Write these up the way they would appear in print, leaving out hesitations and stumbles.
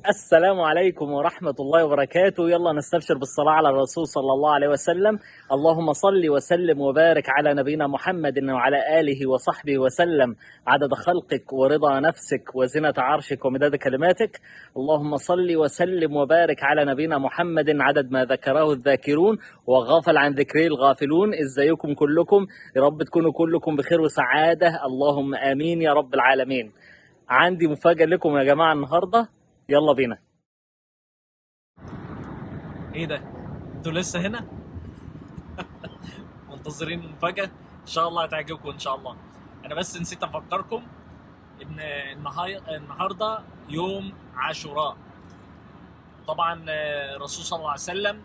السلام عليكم ورحمة الله وبركاته. يلا نستبشر بالصلاة على الرسول صلى الله عليه وسلم. اللهم صل وسلم وبارك على نبينا محمد وعلى آله وصحبه وسلم عدد خلقك ورضا نفسك وزنة عرشك ومداد كلماتك. اللهم صل وسلم وبارك على نبينا محمد عدد ما ذكره الذاكرون وغافل عن ذكره الغافلون. ازيكم كلكم؟ يا رب تكونوا كلكم بخير وسعادة، اللهم آمين يا رب العالمين. عندي مفاجأة لكم يا جماعة النهاردة، يلا بينا. ايه ده؟ انتوا لسه هنا؟ منتظرين المفاجأة؟ ان شاء الله هتعجبكم ان شاء الله. انا بس نسيت افكركم ان النهارده يوم عاشوراء. طبعا الرسول صلى الله عليه وسلم،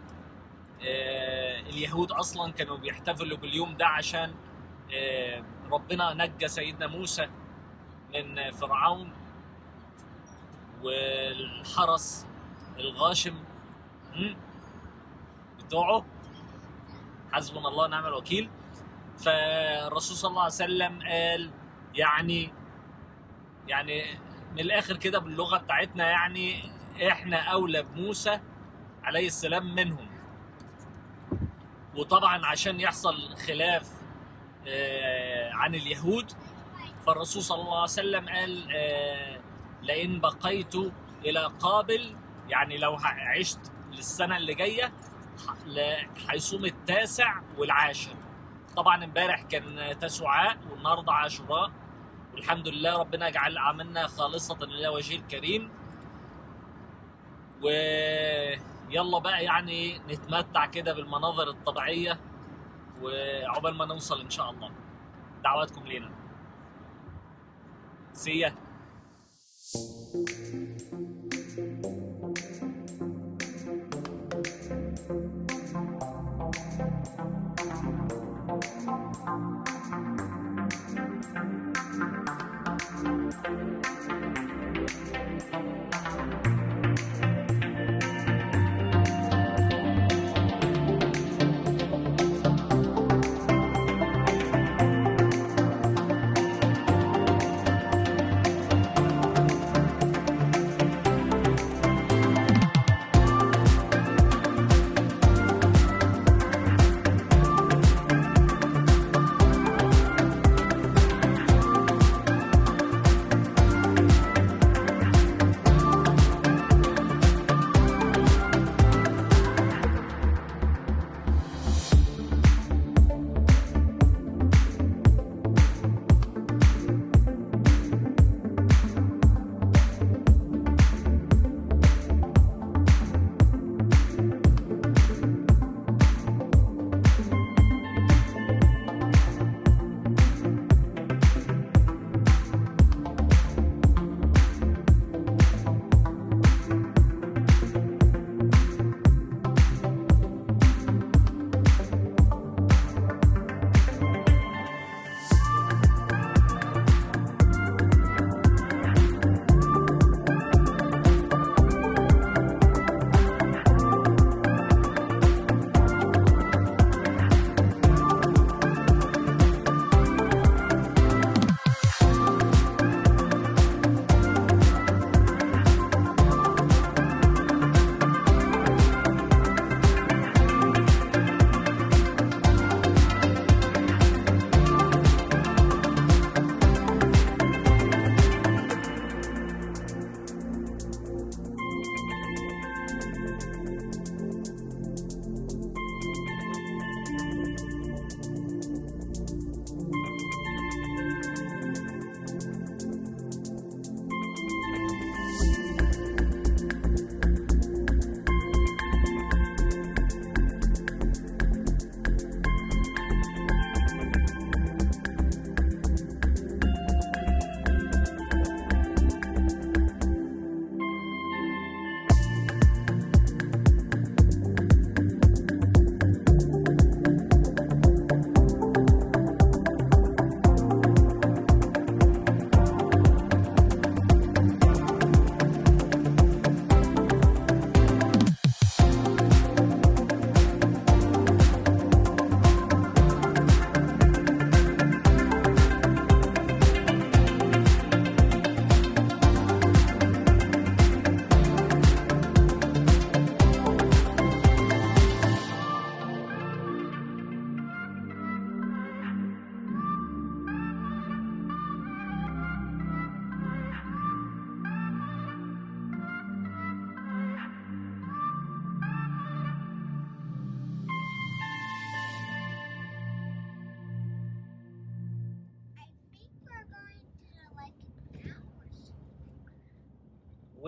اليهود اصلا كانوا بيحتفلوا باليوم ده عشان ربنا نجى سيدنا موسى من فرعون والحرس الغاشم بتوعه، حسبنا الله ونعم الوكيل. فالرسول صلى الله عليه وسلم قال يعني من الاخر كده باللغه بتاعتنا، يعني احنا اولى بموسى عليه السلام منهم. وطبعا عشان يحصل خلاف عن اليهود، فالرسول صلى الله عليه وسلم قال لئن بقيت الى قابل، يعني لو عشت للسنه اللي جايه هيصوم التاسع والعاشر. طبعا امبارح كان تسعاء والنهارده عاشوراء، والحمد لله ربنا يجعل اعمالنا خالصه لله وجهه الكريم. ويلا بقى يعني نتمتع كده بالمناظر الطبيعيه وعقبال ما نوصل ان شاء الله. دعواتكم لينا. سيا.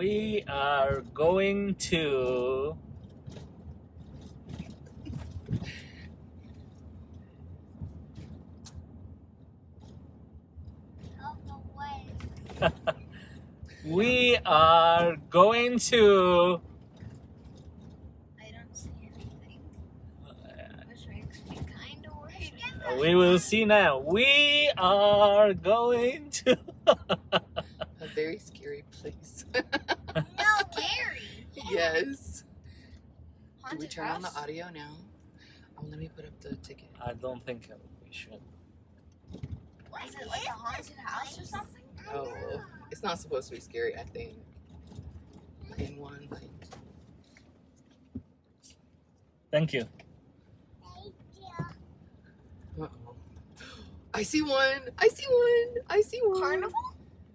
We are going to... We are going to... I don't see anything. Which makes me kind of worried. We will see now. We are going to... A very scary place. No, Gary. Yes. Do we Haunted turn on the house? audio now? Oh, let me put up the ticket. I don't think we should. Is it like a haunted house or something? Oh, it's not supposed to be scary, I think. In one bite. Thank you. Uh-oh. I see one. I see one. I see one. Carnival?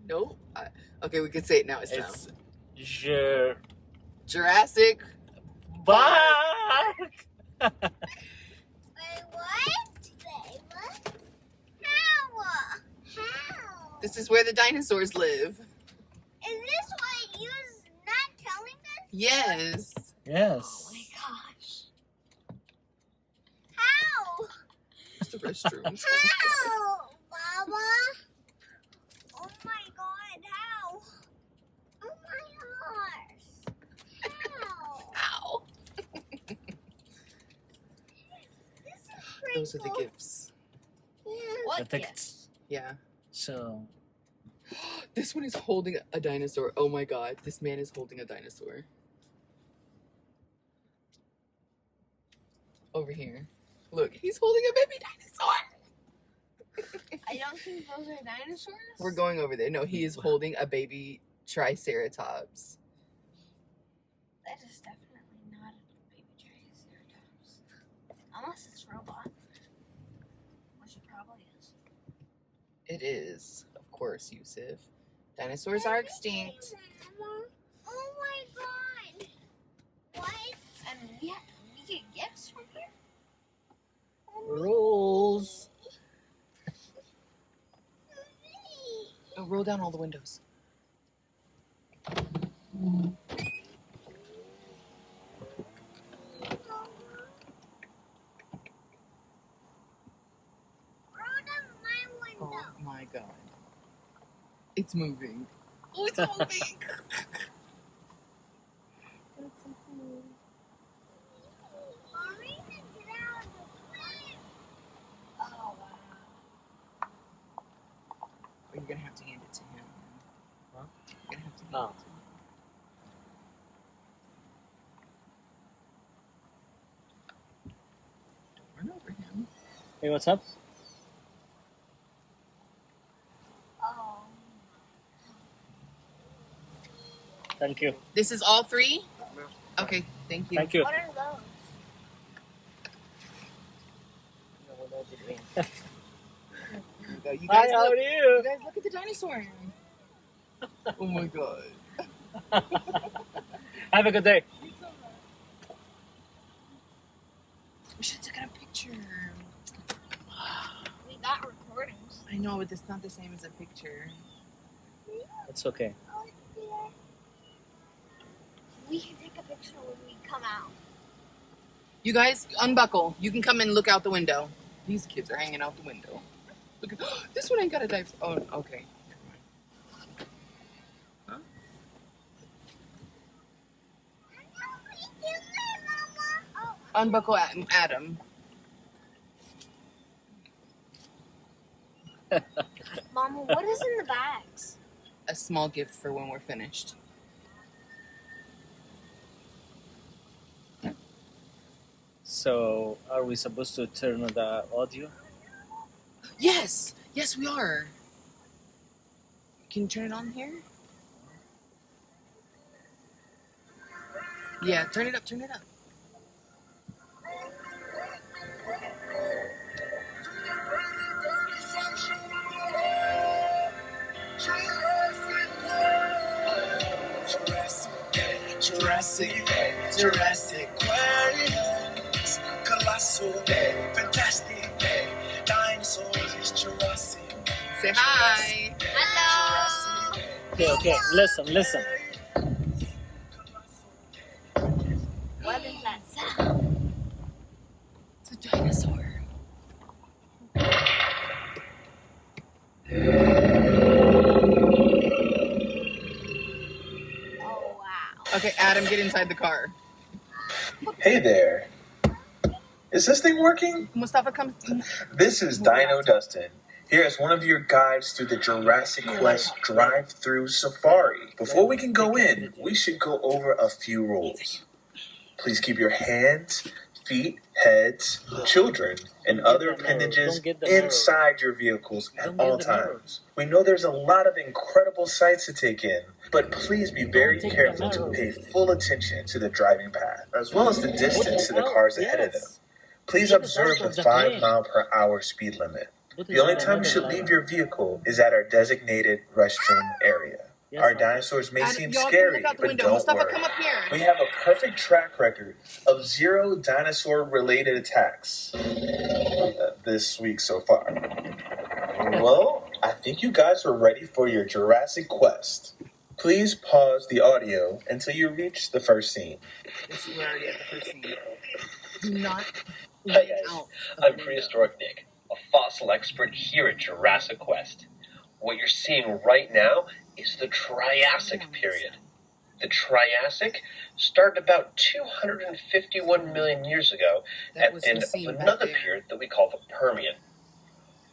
Nope. Okay, we can say it now. It's It's Jurassic Park. Wait, what? Wait, what? How? This is where the dinosaurs live. Is this what you was not telling us? Yes. Yes. Oh my gosh. How? It's the restrooms. How? Baba? Oh my god, how? Oh my gosh. How? Ow. This is pretty Those are the cool. gifts. What The tickets. Yeah. So, This one is holding a dinosaur. Oh my god. This man is holding a dinosaur. Over here. Look, he's holding a baby dinosaur. I don't think those are dinosaurs. We're going over there. No, he is holding a baby triceratops. That is definitely not a baby triceratops. Unless it's robot. Which it probably is. It is, of course, Yusuf. Dinosaurs are extinct. Oh my god. What? And we get gifts from here? rules. Oh, roll down all the windows. Oh my god. It's moving. Oh, it's moving. That's so cool. Oh wow. Oh, you're gonna have to hand it to him. Huh? You're gonna have to hand Oh. it to him. Don't run over him. Hey, what's up? Oh. Thank you. This is all three? Okay, thank you. Thank you. What are those? Here you go. You Hi, guys how look. are You you? guys look at the dinosaur. Oh my god. Have a good day. We should have taken a picture. We got recordings. I know, but it's not the same as a picture. It's okay. We can take a picture when we come out. You guys, unbuckle. You can come and look out the window. These kids are hanging out the window. Look at this one ain't got a dive. Oh, okay. Huh? Unbuckle Adam. Mama, what is in the bags? A small gift for when we're finished. So, are we supposed to turn on the audio? Yes! Yes, we are. Can you turn it on here? Yeah, turn it up, turn it up. Jurassic Quest, colossal, fantastic, dinosaurs is Jurassic. Say hi. Hello. Okay, okay. Listen. Okay, Adam, get inside the car. Hey there. Is this thing working? Mustafa comes. This is Dino Dustin. Here is one of your guides through the Jurassic Quest Drive Through Safari. Before we can go in, we should go over a few rules. Please keep your hands, feet, heads, children, and other appendages inside your vehicles at all times. We know there's a lot of incredible sights to take in, but please be very careful to pay full attention to the driving path, as well as the distance to the cars ahead of them. Please observe the 5-mile-per-hour speed limit. The only time you should leave your vehicle is at our designated restroom area. Our dinosaurs may seem scary, but don't worry. Come up here. We have a perfect track record of 0 dinosaur-related attacks this week so far. Well, I think you guys are ready for your Jurassic Quest. Please pause the audio until you reach the first scene. We're already at the first scene. Do not. Hi guys, I'm Prehistoric Nick, a fossil expert here at Jurassic Quest. What you're seeing right now is the Triassic period. The Triassic started about 251 million years ago at the end of another period that we call the Permian.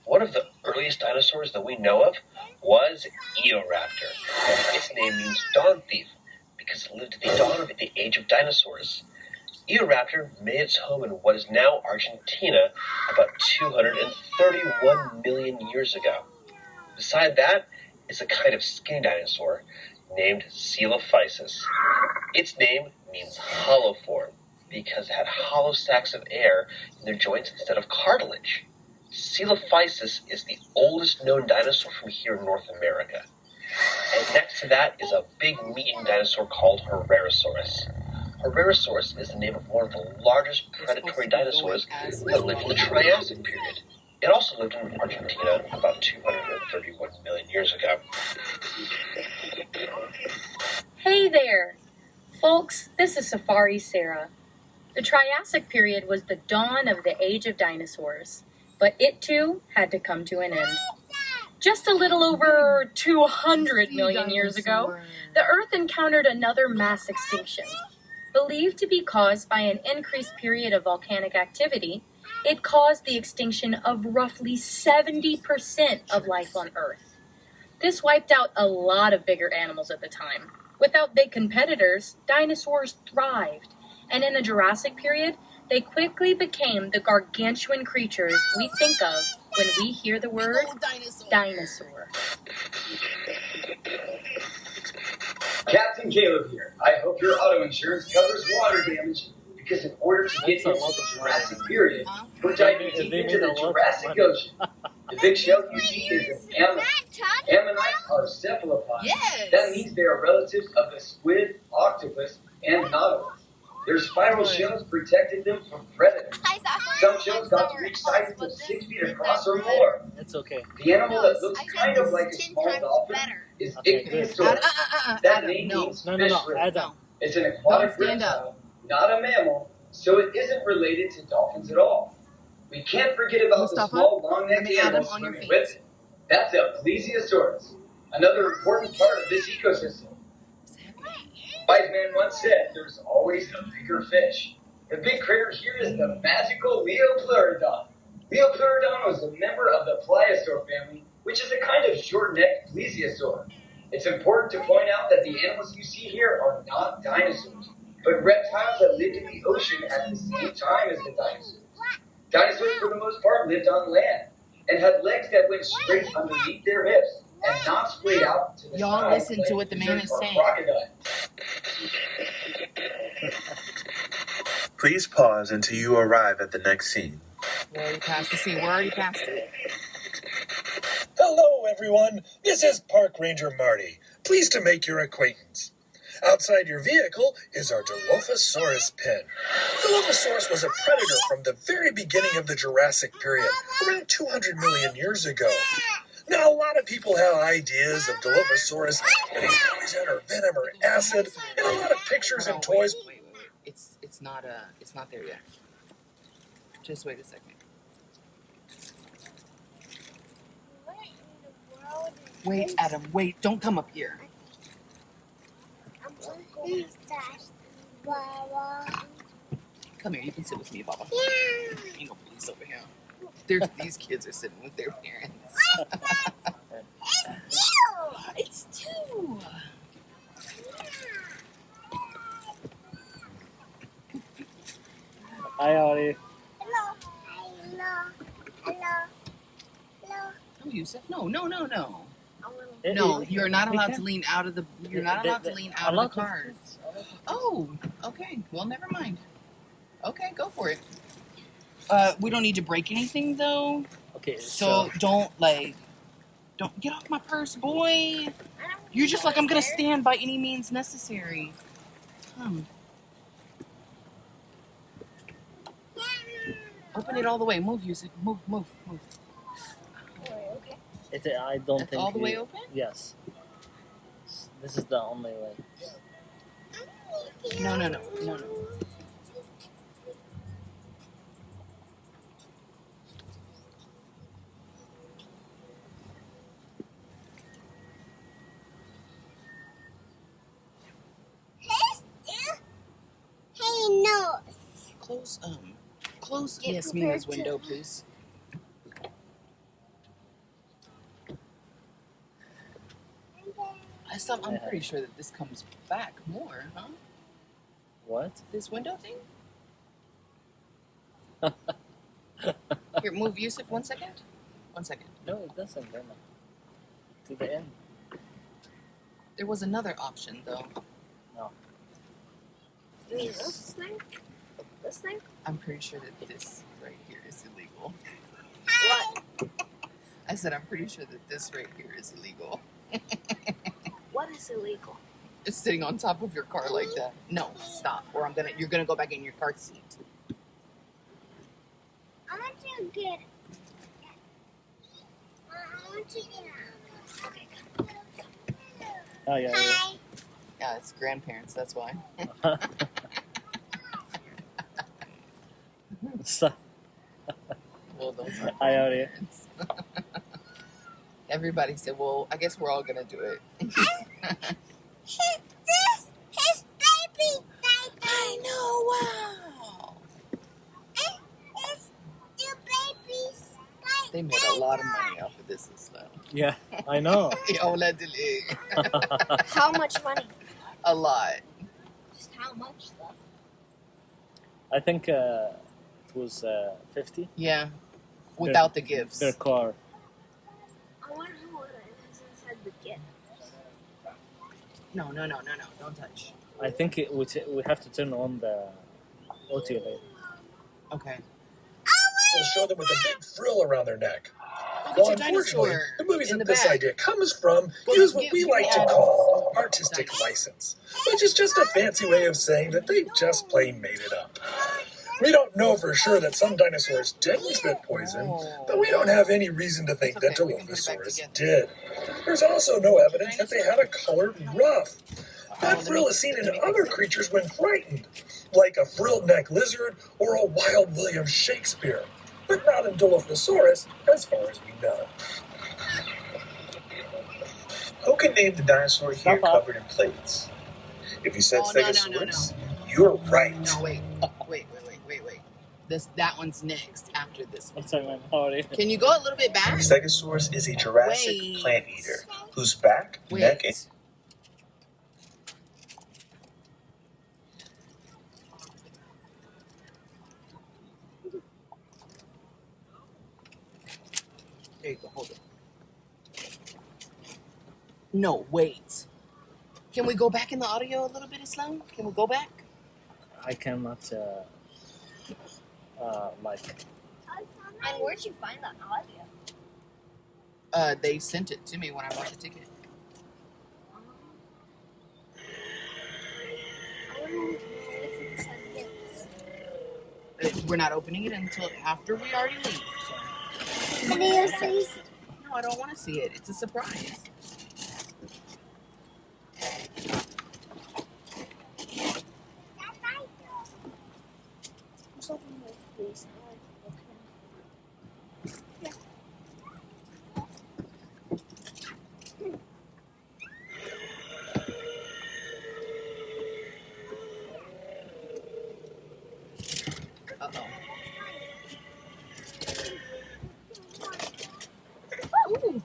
One of the earliest dinosaurs that we know of was Eoraptor. Its name means dawn thief because it lived at the dawn of the age of dinosaurs. Eoraptor made its home in what is now Argentina about 231 million years ago. Beside that is a kind of skinny dinosaur named Coelophysis. Its name means hollow form because it had hollow sacks of air in their joints instead of cartilage. Coelophysis is the oldest known dinosaur from here in North America. And next to that is a big meat-eating dinosaur called Herrerasaurus. Herrerasaurus is the name of one of the largest predatory dinosaurs that lived in the Triassic period. It also lived in Argentina about 231 million years ago. Hey there! Folks, this is Safari Sarah. The Triassic period was the dawn of the age of dinosaurs, but it too had to come to an end. Just a little over 200 million years ago, the Earth encountered another mass extinction. Believed to be caused by an increased period of volcanic activity, it caused the extinction of roughly 70% of life on Earth. This wiped out a lot of bigger animals at the time. Without big competitors, dinosaurs thrived, and in the Jurassic period, they quickly became the gargantuan creatures we think of when we hear the word dinosaur. Captain Caleb here. I hope your auto insurance covers water damage, because in order to get into the Jurassic period, we're diving deep into the Jurassic Ocean. The big shell you see is an ammonite. Ammonites are cephalopods. Yes. That means they are relatives of the squid, octopus, and nautilus. Their spiral shells protected them from predators. Some shells got to reach sizes of 6 feet across or more. It's okay. The animal that looks kind of like a small dolphin is Ichthyosaurus. That name means fish rib. It's an aquatic reptile, not a mammal, so it isn't related to dolphins at all. We can't forget about the small, long-necked animals swimming with it. That's a plesiosaurus, another important part of this ecosystem. Wise man once said, there's always a bigger fish. The big critter here is the magical Leopleurodon. Leopleurodon was a member of the Pliosaur family, which is a kind of short-necked plesiosaur. It's important to point out that the animals you see here are not dinosaurs, but reptiles that lived in the ocean at the same time as the dinosaurs. Dinosaurs, for the most part, lived on land and had legs that went straight underneath their hips and not splayed out to the Y'all side listen like to what the man is lizards or saying. crocodiles. Please pause until you arrive at the next scene. We're already past the scene. We're already past it. Hello, everyone. This is Park Ranger Marty. Pleased to make your acquaintance. Outside your vehicle is our Dilophosaurus pen. Dilophosaurus was a predator from the very beginning of the Jurassic period, around 200 million years ago. Now, a lot of people have ideas of Dilophosaurus getting poison or venom or acid, and a lot of pictures and toys. Wait. It's not there yet. Just wait a second. Wait, Adam, wait. Don't come up here. Come here, you can sit with me, Baba. Yeah. Ain't no police over here. These kids are sitting with their parents. It's two. Hi, Ari. Hello. Hello. No, Yusuf. No. Eh, No, eh, you're not we allowed can. to lean out of the. You're not allowed to lean out a lot of the cars. Oh, okay. Well, never mind. Okay, go for it. We don't need to break anything though. Okay, So don't get off my purse, boy. You're just like I'm gonna stand by any means necessary. Come. Open it all the way. Move, Yusuf. Move. I don't That's think all the way open? Yes. This is the only way. No. Hey, no. Close Get Yasmina's prepared window, to- please. I'm pretty sure that this comes back more, huh? What? This window thing? Here, move Yusuf 1 second. 1 second. No, it doesn't. Go now. To the end. There was another option, though. No. You mean this thing? This thing? I'm pretty sure that this right here is illegal. What? I said I'm pretty sure that this right here is illegal. What is illegal? It's sitting on top of your car like that. No, stop, or you're gonna go back in your car seat. I want to get it. I want to get out. Okay, come. Oh, yeah. Hi. Yeah, it's grandparents, that's why. So, Well, those are Hi, Ari. grandparents. Everybody said, well, I guess we're all gonna do it. His baby. I know, wow. It's the baby's They made a lot of money off of this as well. yeah, I know. How much money? A lot. Just how much, though? I think it was 50 Yeah. Without the gifts. per car. I wonder who is inside the gift. No. Don't touch. I think we have to turn on the audio later. Okay. We'll show them with a big frill around their neck. Look Well, at your unfortunately, dinosaur the movies in that the this back. idea comes from Go use what give we me like to Adam's call artistic dinosaur. license, which is just a fancy way of saying that they just plain made it up. We don't know for sure that some dinosaurs didn't spit poison, but we don't have any reason to think that It's okay, we can put it back Dilophosaurus together. did. There's also no evidence that they had a colored ruff. That let frill me- is seen in let me fix other it. creatures when frightened, like a frilled neck lizard or a wild William Shakespeare, but not in Dilophosaurus as far as we know. Who can name the dinosaur here Stop up. covered in plates? If you said Oh, no. Stegosaurus, you're right. No, wait. That one's next after this one. I'm sorry, man. Sorry. Can you go a little bit back? Stegosaurus is a Jurassic Wait. plant eater whose back, neck, and Wait. There you go, hold it. No, wait. Can we go back in the audio a little bit, Islam? Can we go back? I cannot, And where'd you find that audio? They sent it to me when I bought the ticket. I wonder if it's inside the gift. We're not opening it until after we already leave. Can you see? No, I don't want to see it. It's a surprise. Please. Uh-oh. Ooh.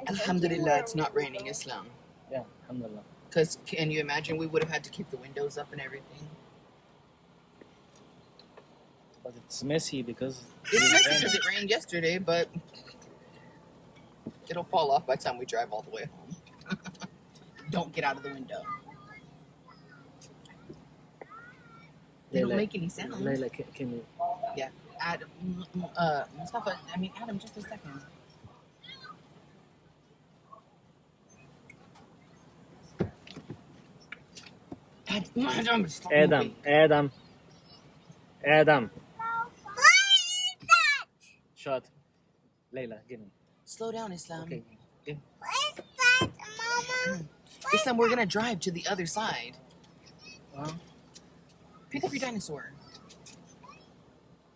Alhamdulillah, it's not raining, Islam. Yeah, alhamdulillah. Because can you imagine we would have had to keep the windows up and everything? But it's messy because it rained yesterday, but it'll fall off by the time we drive all the way home. Don't get out of the window. They don't make any sound. Layla, can you? Yeah. Adam, Mustafa, Adam, just a second. Adam. Shut. Layla, give me. Slow down, Islam. Okay. Give me. What is that, Mama? Islam, we're gonna drive to the other side. Huh? Pick up your dinosaur.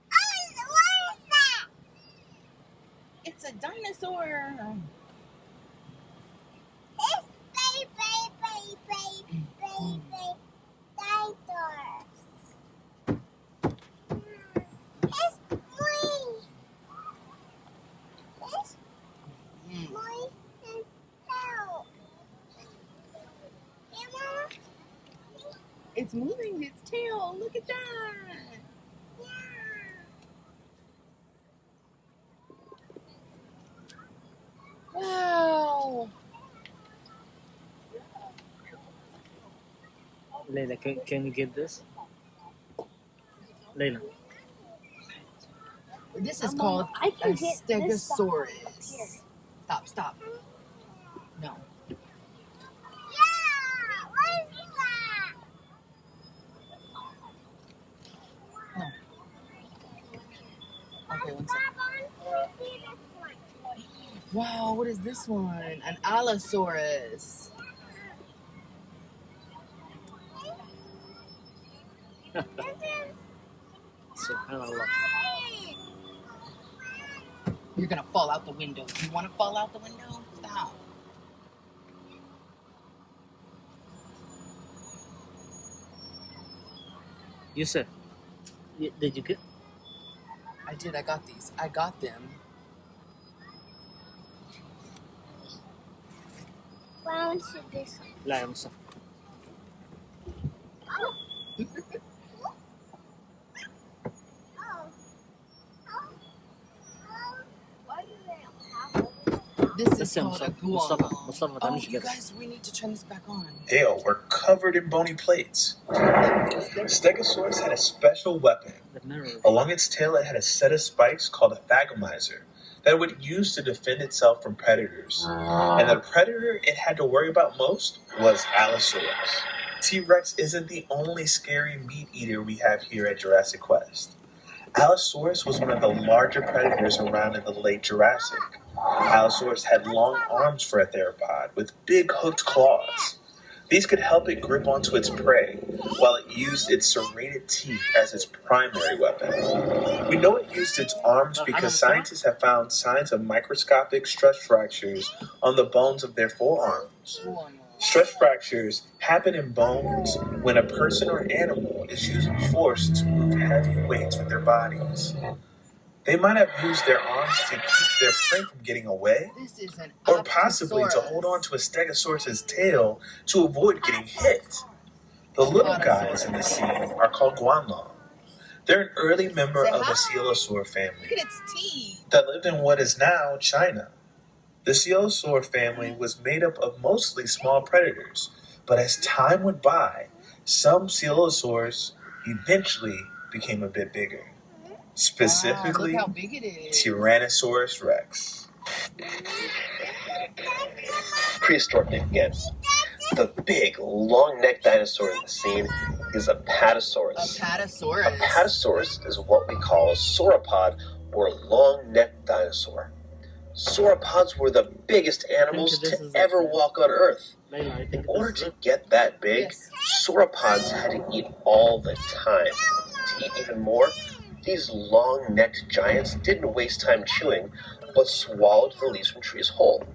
What is that? It's a dinosaur. It's baby dinosaurs. It's mine. It's mine and help. Yeah, Mama? It's moving its tail. Look at that. Yeah. Wow. Layla, can you get this? Layla. This is called a stegosaurus. Stop. No. Yeah, what is that? Okay, one second. Wow, what is this one? An Allosaurus. Subhanallah. You're gonna fall out the window. Do you want to fall out the window? Stop. Yusuf, did you get? I did. I got these. I got them. Why should this one? لا يا مصطفى. This is بس يا called a مصطفى guano. مصطفى ما Oh, تعملش you كده. guys, we need to turn this back on. They were covered in bony plates. Stegosaurus had a special weapon. The mirror. Along its tail, it had a set of spikes called a phagomizer that it would use to defend itself from predators. And the predator it had to worry about most was Allosaurus. T-Rex isn't the only scary meat eater we have here at Jurassic Quest. Allosaurus was one of the larger predators around in the late Jurassic. Allosaurus had long arms for a theropod with big hooked claws. These could help it grip onto its prey, while it used its serrated teeth as its primary weapon. We know it used its arms because scientists have found signs of microscopic stress fractures on the bones of their forearms. Stress fractures happen in bones when a person or animal is using force to move heavy weights with their bodies. They might have used their arms to keep their prey from getting away, This is an or possibly to hold on to a stegosaurus's tail to avoid getting hit. The little guys in the scene are called guanlong. They're an early member of the coelosaur family Look at its teeth. that lived in what is now China. The coelosaur family was made up of mostly small predators, but as time went by, some coelosaurs eventually became a bit bigger. Specifically, Wow, look how big it is. Tyrannosaurus Rex. Prehistoric Nick again. The big, long-necked dinosaur in the scene is a Apatosaurus. Apatosaurus. Apatosaurus is what we call a sauropod, or long-necked dinosaur. Sauropods were the biggest animals to ever walk on Earth. In order to get that big, sauropods had to eat all the time. To eat even more, these long-necked giants didn't waste time chewing, but swallowed the leaves from trees whole.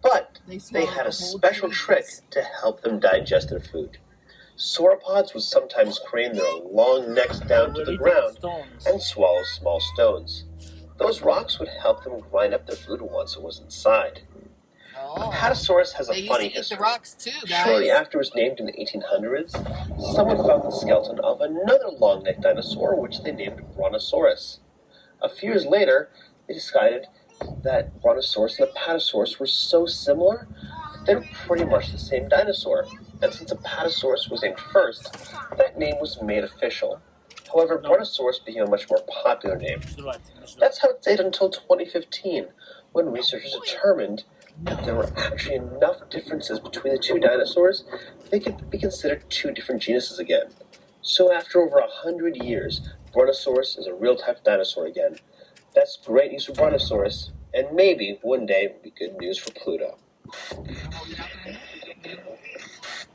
But they had a special trick to help them digest their food. Sauropods would sometimes crane their long necks down to the ground and swallow small stones. Those rocks would help them grind up their food once it was inside. Apatosaurus has a funny history. The rocks too, guys. Shortly after it was named in the 1800s, someone found the skeleton of another long-necked dinosaur, which they named Brontosaurus. A few years later, they decided that Brontosaurus and Apatosaurus were so similar that they were pretty much the same dinosaur. And since Apatosaurus was named first, that name was made official. However, Brontosaurus became a much more popular name. That's how it stayed until 2015, when researchers determined that there were actually enough differences between the two dinosaurs they could be considered two different genuses again. So after over 100 years, Brontosaurus is a real type of dinosaur again. That's great news for Brontosaurus, and maybe one day it will be good news for Pluto.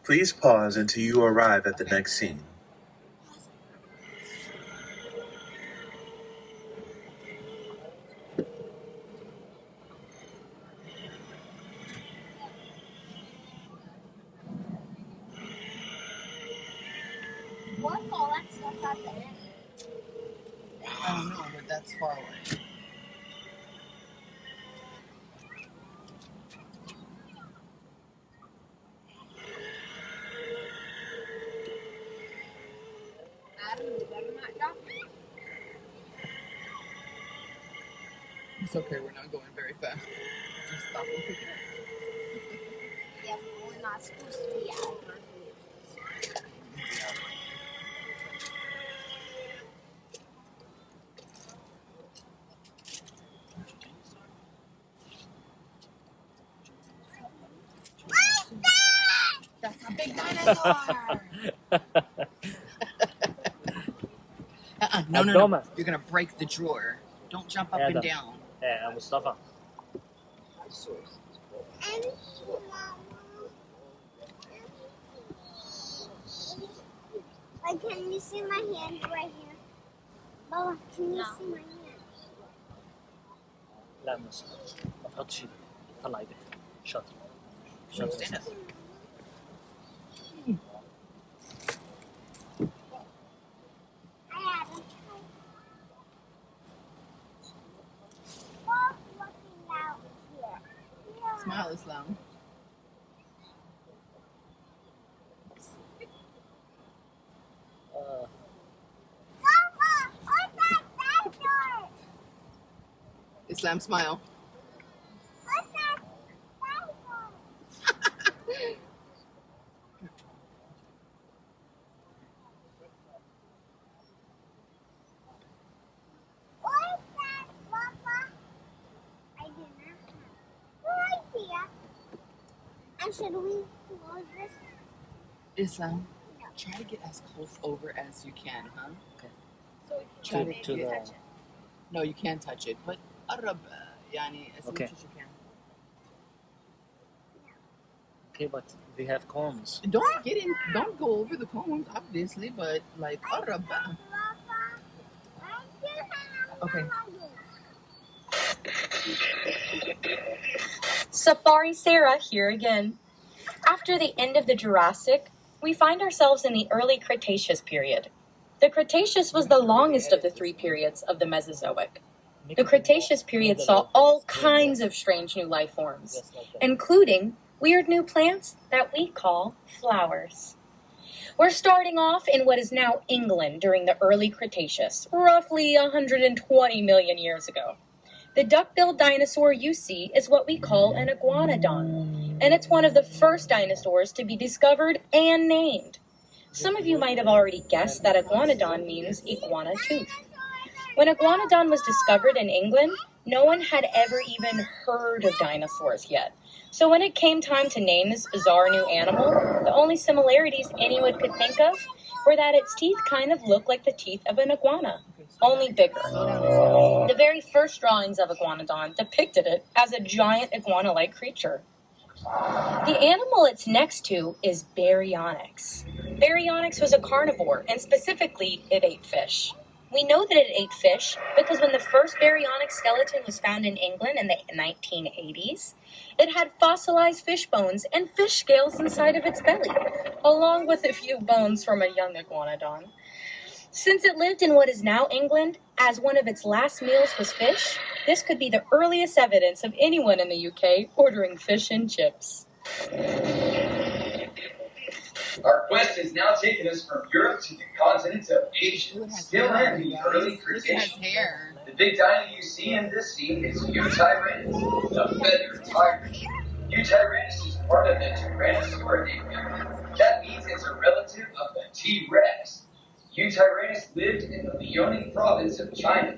Please pause until you arrive at the next scene. What's all that stuff out there? I don't know, but that's far away. It's okay, we're not going very fast. Just stop and pick it up. Yeah, we're not supposed to be out. That's a big dinosaur! No. You're gonna break the drawer. Don't jump up and down. يا مصطفى. Like, can you see my hand right here? Baba, can you see my hand? لا ما تحطش ايدك. طلع ايدك. شاطر. Smile, Islam. Islam, smile. Should we close this? Islam, try to get as close over as you can, huh? Okay. So Try to to the... touch it. No, you can't touch it, but قرب يعني as much as you can. Okay, but they have cones. Don't go over the cones, obviously, but like قرب بقى. Okay. Safari Sarah here again. After the end of the Jurassic, we find ourselves in the early Cretaceous period. The Cretaceous was the longest of the three periods of the Mesozoic. The Cretaceous period saw all kinds of strange new life forms, including weird new plants that we call flowers. We're starting off in what is now England during the early Cretaceous, roughly 120 million years ago. The duck-billed dinosaur you see is what we call an iguanodon, and it's one of the first dinosaurs to be discovered and named. Some of you might have already guessed that iguanodon means iguana tooth. When iguanodon was discovered in England, no one had ever even heard of dinosaurs yet. So when it came time to name this bizarre new animal, the only similarities anyone could think of were that its teeth kind of looked like the teeth of an iguana, only bigger. The very first drawings of iguanodon depicted it as a giant iguana-like creature. The animal it's next to is Baryonyx. Baryonyx was a carnivore, and specifically, it ate fish. We know that it ate fish because when the first baryonic skeleton was found in England in the 1980s, it had fossilized fish bones and fish scales inside of its belly, along with a few bones from a young iguanodon. Since it lived in what is now England, as one of its last meals was fish, this could be the earliest evidence of anyone in the UK ordering fish and chips. Our quest has now taken us from Europe to the continent of Asia, still in the early Cretaceous. The big dino you see in this scene is Eutyrannus, the feathered tiger. Eutyrannus is part of the Tyrannosaurid family. That means it's a relative of the T-Rex. Eutyrannus lived in the Liaoning province of China.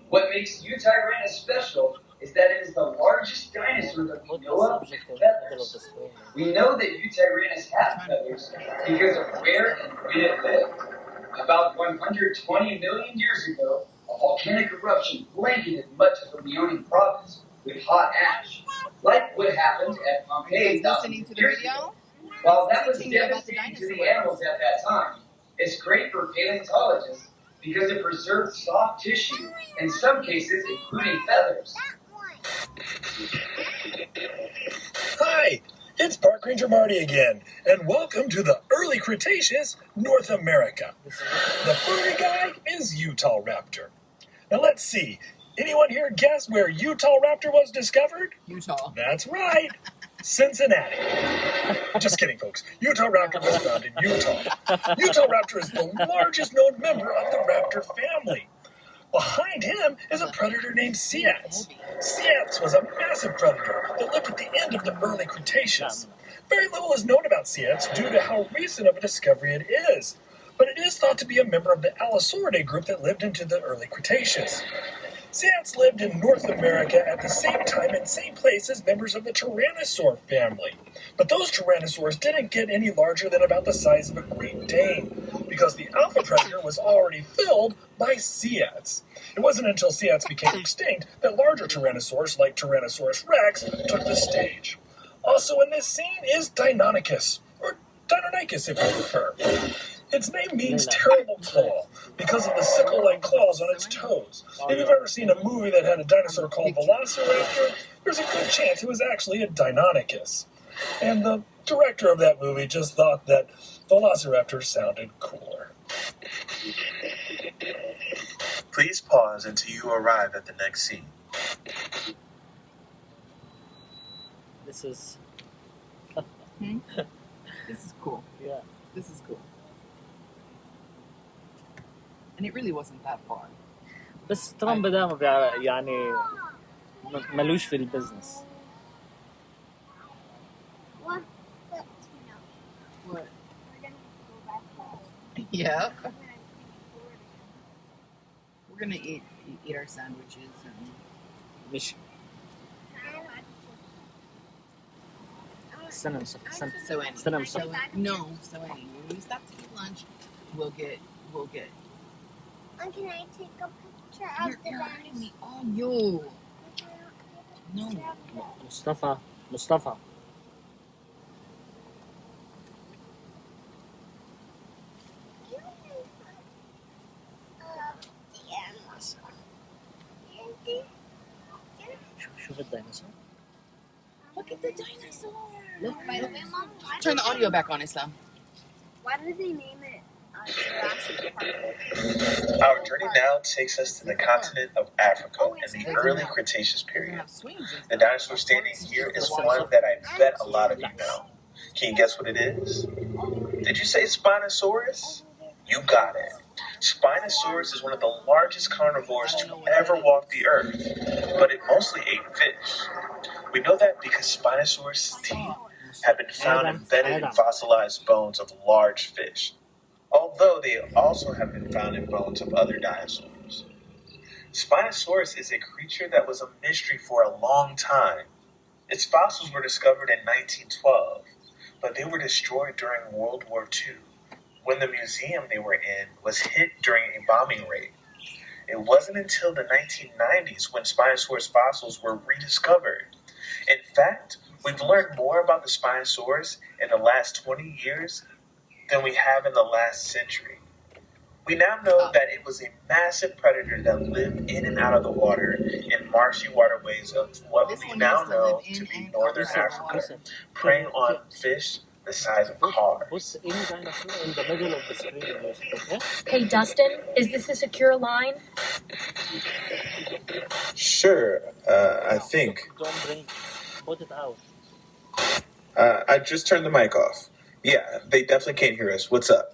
What makes Eutyrannus special is that it is the largest dinosaur that we know of with feathers. We know that Eutyrannus had feathers because of where and when it lived. About 120 million years ago, a volcanic eruption blanketed much of the Liaoning province with hot ash, like what happened at Pompeii thousands of years ago. While that was devastating to the animals at that time, it's great for paleontologists because it preserved soft tissue, in some cases including feathers. Hi, it's Park Ranger Marty again, and welcome to the early Cretaceous, North America. The furry guy is Utah Raptor. Now let's see, anyone here guess where Utah Raptor was discovered? Utah. That's right, Cincinnati. Just kidding, folks. Utah Raptor was found in Utah. Utah Raptor is the largest known member of the raptor family. Behind him is a predator named Ceyx. Ceyx was a massive predator that lived at the end of the early Cretaceous. Very little is known about Ceyx due to how recent of a discovery it is, but it is thought to be a member of the Allosauridae group that lived into the early Cretaceous. Ceyx lived in North America at the same time and same place as members of the Tyrannosaur family. But those Tyrannosaurs didn't get any larger than about the size of a Great Dane, because the alpha predator was already filled by Ceyx. It wasn't until Ceyx became extinct that larger Tyrannosaurs like Tyrannosaurus rex took the stage. Also in this scene is Deinonychus, or Deinonychus if you prefer. Its name means terrible claw because of the sickle-like claws on its toes. If you've ever seen a movie that had a dinosaur called Velociraptor, there's a good chance it was actually a Deinonychus. And the director of that movie just thought that Velociraptor sounded cooler. Please pause until you arrive at the next scene. This is... This is cool. Yeah. This is cool. And it really wasn't that far. بس ترامب ده ما بيعرف يعني ملوش في البزنس. What? What? Yeah. We're gonna eat our sandwiches and مش استنى No, so when we stop to eat lunch, we'll get. And can I take a picture of the dinosaur? Oh, yo. No. مصطفى شوف الديناصور. Look at the dinosaur. Look, By the way, Mom, turn the audio back on, Islam. why did they name it Jurassic Park? Our journey now takes us to the continent of Africa in the early Cretaceous period. The dinosaur standing here is one that I bet a lot of you know. Can you guess what it is? Did you say Spinosaurus? You got it. Spinosaurus is one of the largest carnivores to ever walk the earth, but it mostly ate fish. We know that because Spinosaurus' teeth have been found embedded in fossilized bones of large fish, although they also have been found in bones of other dinosaurs. Spinosaurus is a creature that was a mystery for a long time. Its fossils were discovered in 1912, but they were destroyed during World War II, when the museum they were in was hit during a bombing raid. It wasn't until the 1990s when Spinosaurus fossils were rediscovered. In fact, we've learned more about the Spinosaurus in the last 20 years than we have in the last century. We now know that it was a massive predator that lived in and out of the water in marshy waterways of what we now know to be northern Africa, preying on fish the size of cars. Any dinosaur in the middle of the screen, okay? Hey, Dustin, is this a secure line? Sure, I think. Don't bring. Put it out. I just turned the mic off. Yeah, they definitely can't hear us. What's up?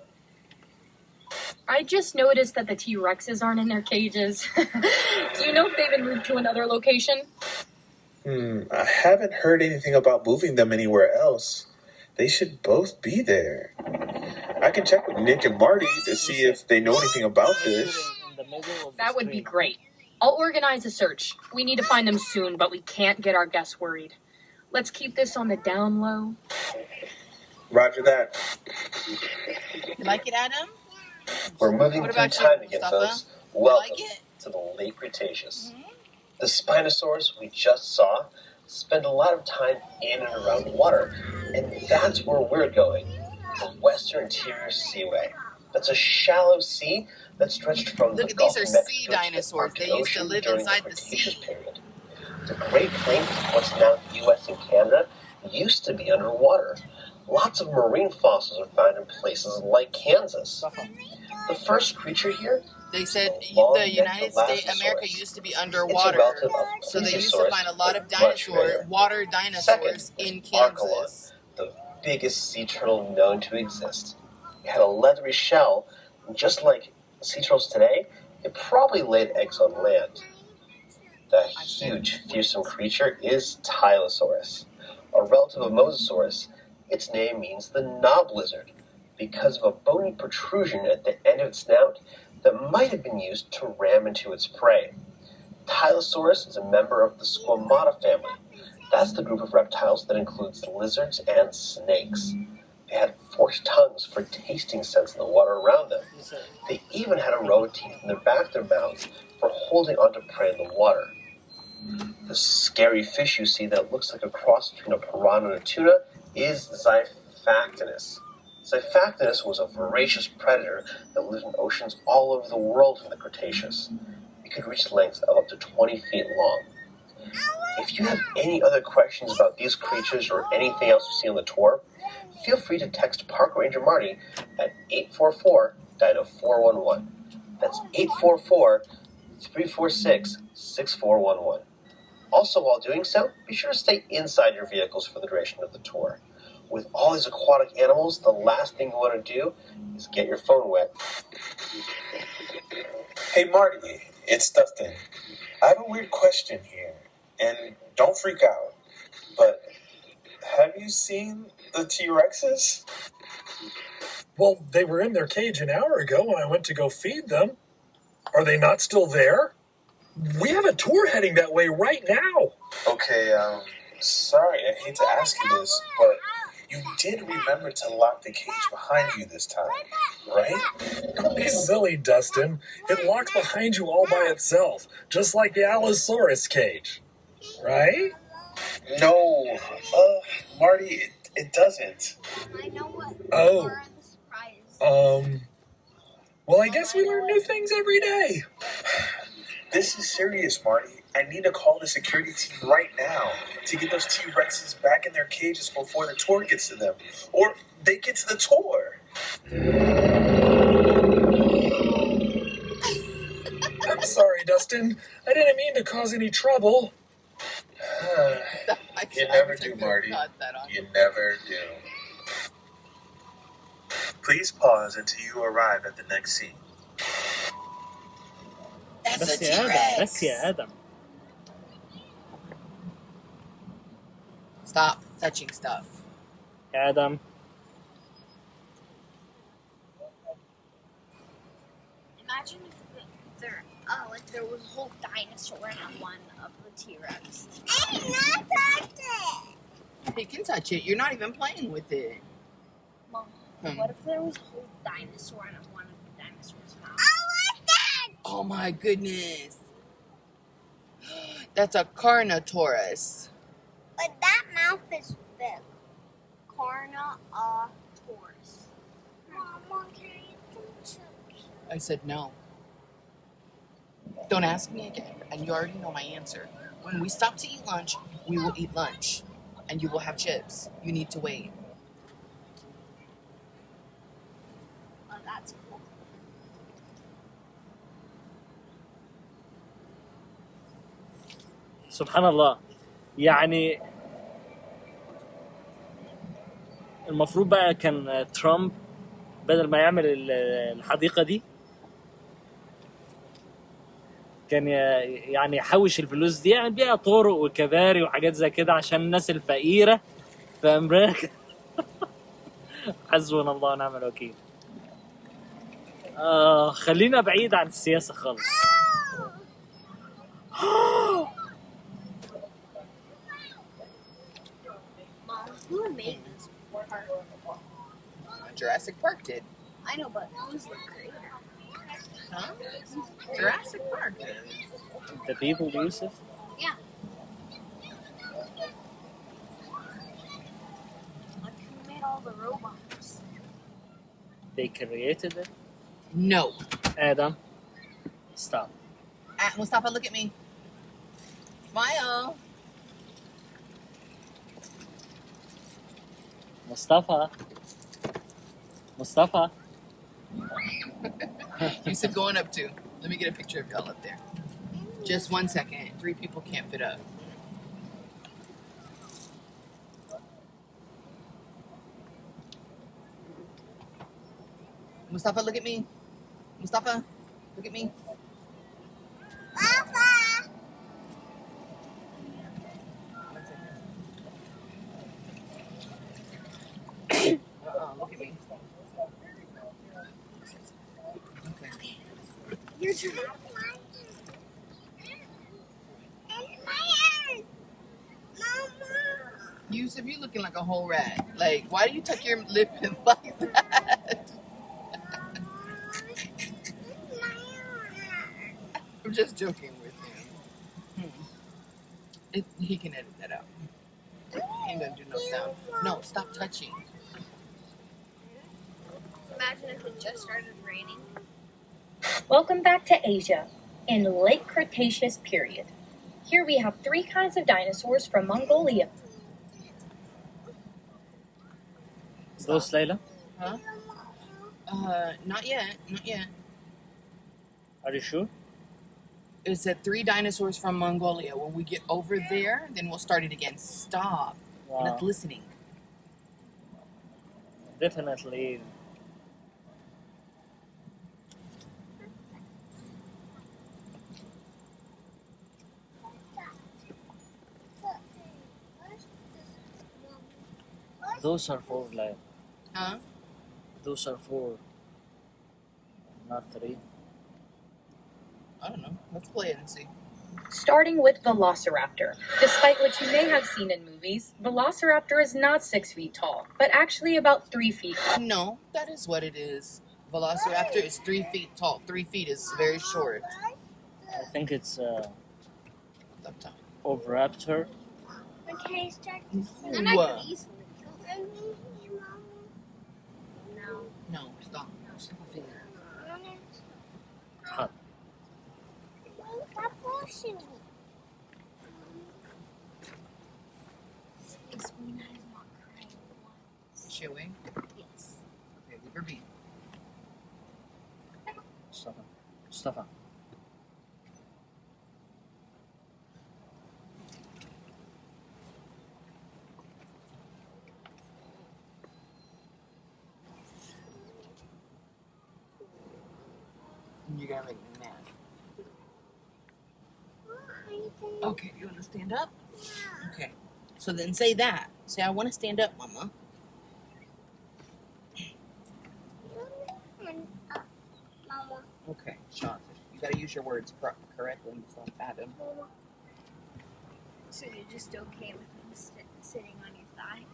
I just noticed that the T-Rexes aren't in their cages. Do you know if they've been moved to another location? I haven't heard anything about moving them anywhere else. They should both be there. I can check with Nick and Marty to see if they know anything about this. That would be great. I'll organize a search. We need to find them soon, but we can't get our guests worried. Let's keep this on the down low. Roger that. You like it, Adam? We're moving through time again, folks. Welcome to the late Cretaceous. The Spinosaurs we just saw spend a lot of time in and around water, and that's where we're going, the Western Interior Seaway. That's a shallow sea that stretched from the Gulf of Mexico sea dinosaurs. to the They used to live inside the Cretaceous sea. period. The Great Plains, what's now the U.S. and Canada, used to be underwater. Lots of marine fossils are found in places like Kansas. The first creature here, they said the United States, America used to be underwater, so they used to find a lot of water dinosaurs in Kansas. The biggest sea turtle known to exist. It had a leathery shell, and just like sea turtles today, it probably laid eggs on land. The huge, fearsome creature is Tylosaurus, a relative of Mosasaurus. Its name means the knob lizard, because of a bony protrusion at the end of its snout that might have been used to ram into its prey. Tylosaurus is a member of the Squamata family. That's the group of reptiles that includes lizards and snakes. They had forked tongues for tasting scents in the water around them. They even had a row of teeth in the back of their mouths for holding onto prey in the water. The scary fish you see that looks like a cross between a piranha and a tuna is Xiphactinus. Xiphactinus was a voracious predator that lived in oceans all over the world in the Cretaceous. It could reach lengths of up to 20 feet long. If you have any other questions about these creatures or anything else you see on the tour, feel free to text Park Ranger Marty at 844-DINO-411. That's 844-346-6411. Also, while doing so, be sure to stay inside your vehicles for the duration of the tour. With all these aquatic animals, the last thing you want to do is get your phone wet. Hey Marty, it's Dustin. I have a weird question here, and don't freak out, but have you seen the T-Rexes? Well, they were in their cage an hour ago when I went to go feed them. Are they not still there? We have a tour heading that way right now. Okay, sorry, I hate to ask you this, but you did remember to lock the cage behind you this time, right? Don't be silly, Dustin. It locks behind you all by itself, just like the Allosaurus cage. Right? No, Marty, it doesn't. I know what. Oh. Are the surprises. Well, I guess we learn new things every day. This is serious, Marty. I need to call the security team right now to get those T-Rexes back in their cages before the tour gets to them. Or they get to the tour. I'm sorry, Dustin. I didn't mean to cause any trouble. You never do, Marty. You never do. Please pause until you arrive at the next scene. That's a T-Rex. بس يا آدم. Stop touching stuff. Adam. Imagine if there was a whole dinosaur in one of the T-Rex. Hey, not touch it! You can touch it. You're not even playing with it. Mom, what if there was a whole dinosaur in one of the dinosaurs' mouths? I like that! Oh my goodness. That's a Carnotaurus. But that mouth is big. Carnotaurus. Mama, can I eat some chips? I said no. Don't ask me again, and you already know my answer. When we stop to eat lunch, we will eat lunch, and you will have chips. You need to wait. Oh, that's cool. سبحان الله. يعني المفروض بقى كان ترامب بدل ما يعمل الحديقة دي كان يعني يحوش الفلوس دي يعمل بيها طرق وكباري وحاجات زي كده عشان الناس الفقيرة في أمريكا. حسبنا الله ونعم الوكيل. خلينا بعيد عن السياسة خالص. Mom, who made this park? Jurassic Park did. I know, but who's the creator? Huh? Jurassic Park did. The people use it? Yeah. Like who made all the robots? They created it? No. Adam, stop. Mustafa, look at me. Smile. Mustafa. Yusuf going up too. Let me get a picture of y'all up there. Just 1 second. 3 people can't fit up. Mustafa, look at me. Mustafa, look at me. Papa! Look at me. Okay. Your turn. Yusuf, you looking like a whole rat. Like, why do you tuck your lip in like that? I'm just joking with him. He can edit that out. He ain't gonna do no sound. No, stop touching. Imagine if it just started raining. Welcome back to Asia, in late Cretaceous period. Here we have 3 kinds of dinosaurs from Mongolia. Those, Layla? Huh? Not yet. Not yet. Are you sure? It said 3 dinosaurs from Mongolia. When we get over there, then we'll start it again. Stop. Wow. You're not listening. Definitely. Those are 4, like. Huh? Those are 4, not 3. I don't know. Let's play it and see. Starting with Velociraptor. Despite what you may have seen in movies, Velociraptor is not 6 feet tall, but actually about 3 feet tall. No, that is what it is. Velociraptor is 3 feet tall. 3 feet is very short. I think it's Sometime. Oviraptor. Okay, start. Ooh. And I could easily kill them. No. No, stop. Stop a finger. Hot. Stop pushing me. This one has not cried once. Chewing. Yes. Okay, leave her be. Mustafa. You're gonna make me mad. Okay, you wanna stand up? Okay. So then say that. Say, I wanna stand up, Mama. Mama. Okay, Sean. You gotta use your words correctly. Just don't pat him. So you're just okay with him sitting on your thigh?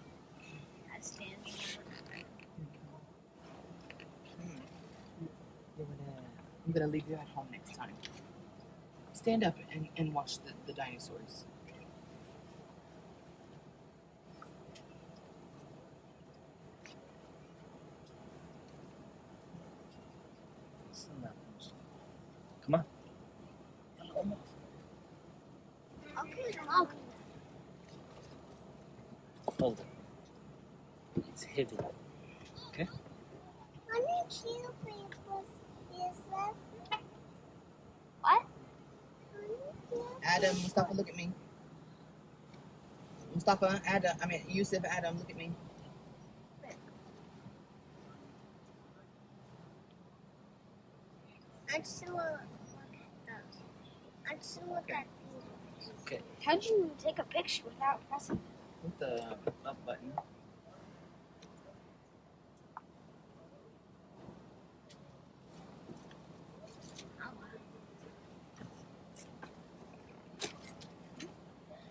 Not standing I'm gonna leave you at home next time. Stand up and watch the dinosaurs. Send that. Hold it. It's heavy. Okay. What? Adam, Mustafa, look at me. Mustafa, Adam, Yusuf, Adam, look at me. I just want to look at those. I just want to look at these. Okay. How'd you take a picture without pressing? With the up button.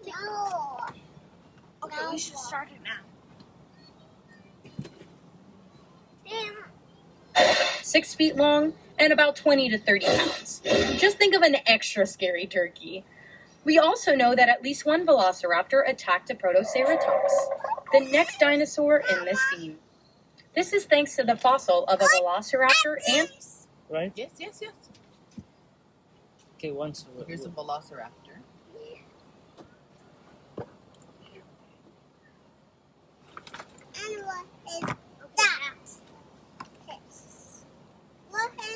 No. Okay, we should start it now. Damn. 6 feet long and about 20 to 30 pounds. Just think of an extra scary turkey. We also know that at least one velociraptor attacked a protoceratops, the next dinosaur in this scene. This is thanks to the fossil of a velociraptor and... Right? Yes. Okay, once. Here's a velociraptor.